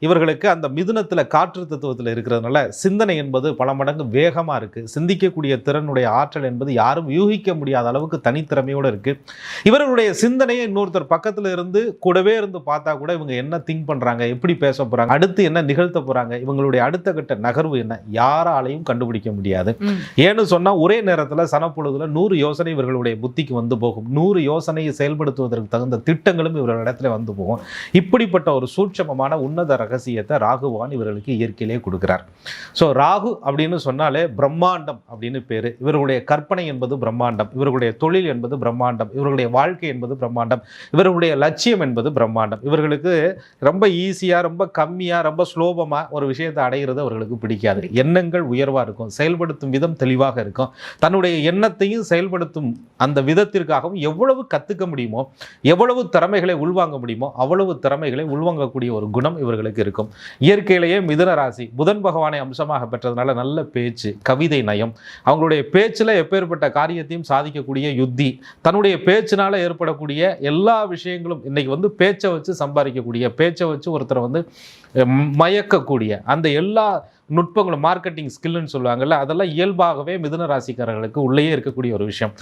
இவர்களுக்கு அந்த மிதுனத்தில் காற்று தத்துவத்தில் இருக்கிறதுனால சிந்தனை என்பது பல மடங்கு வேகமாக இருக்குது. சிந்திக்கக்கூடிய திறனுடைய ஆற்றல் என்பது யாரும் யூகிக்க முடியாத அளவுக்கு தனித்திறமையோடு இருக்குது. இவர்களுடைய சிந்தனையை இன்னொருத்தர் பக்கத்தில் இருந்து கூடவே இருந்து பார்த்தா கூட இவங்க என்ன திங்க் பண்ணுறாங்க, எப்படி பேச போகிறாங்க, அடுத்து என்ன நிகழ்த்த போகிறாங்க, இவங்களுடைய அடுத்த கட்ட நகர்வு என்ன, யாராலையும் கண்டுபிடிக்க முடியாது. ஏன்னு சொன்னால் ஒரே நேரத்தில் சனப்பொழுதுல 100 யோசனை இவர்களுடைய புத்திக்கு வந்து போகும். 100 யோசனையை செயல்படுத்துவதற்கு தகுந்த திட்டங்களும் இவர்களிடத்துல வந்து போகும். இப்படிப்பட்ட ஒரு சூட்சமமான உன்னத ரகசியத்தை ராகுவான் இவர்களுக்கு இயற்கையிலே கொடுக்கிறார். ஸோ ராகு அப்படின்னு சொன்னாலே பிரம்மாண்டம் அப்படின்னு பேரு. இவர்களுடைய கற்பனை என்பது பிரம்மாண்டம், இவர்களுடைய தொழில் என்பது பிரம்மாண்டம், இவர்களுடைய வாழ்க்கை என்பது பிரம்மாண்டம், இவர்களுடைய லட்சியம் என்பது பிரம்மாண்டம். இவர்களுக்கு ரொம்ப ஈஸியாக, ரொம்ப கம்மியாக, ரொம்ப ஸ்லோபமாக ஒரு விஷயத்தை அடைகிறது அவர்களுக்கு பிடிக்காது. எண்ணங்கள் உயர்வாக இருக்கும், செயல்படுத்தும் விதம் தெளிவாக இருக்கும். தன்னுடைய எண்ணத்தையும் செயல்படுத்தும் அந்த விதத்திற்காகவும் எவ்வளவு கற்றுக்க முடியுமோ, எவ்வளவு திறமைகளை உள்வாங்க முடியுமோ அவ்வளவு திறமைகளை உள்வாங்கக்கூடிய ஒரு குணம் இவர்களுக்கு இருக்கும். இயற்கையிலேயே மிதுன ராசி புதன் பகவானை அம்சமாக பெற்றதுனால நல்ல பேச்சு, கவிதை நயம், அவங்களுடைய பேச்சில் எப்பேற்பட்ட காரியத்தையும் சாதிக்கக்கூடிய யுத்தி, தன்னுடைய பேச்சினால ஏற்படக்கூடிய எல்லா விஷயங்களும் இன்னைக்கு பேச்சை வச்சு சம்பாதிக்கக்கூடிய, பேச்சை வச்சு ஒருத்தரை மயக்கக்கூடிய அந்த எல்லா நுட்பங்களும், மார்க்கெட்டிங் ஸ்கில்னு சொல்லுவாங்கல்ல, அதெல்லாம் இயல்பாகவே மிதுன ராசிக்காரர்களுக்கு உள்ளேயே இருக்கக்கூடிய ஒரு விஷயம்.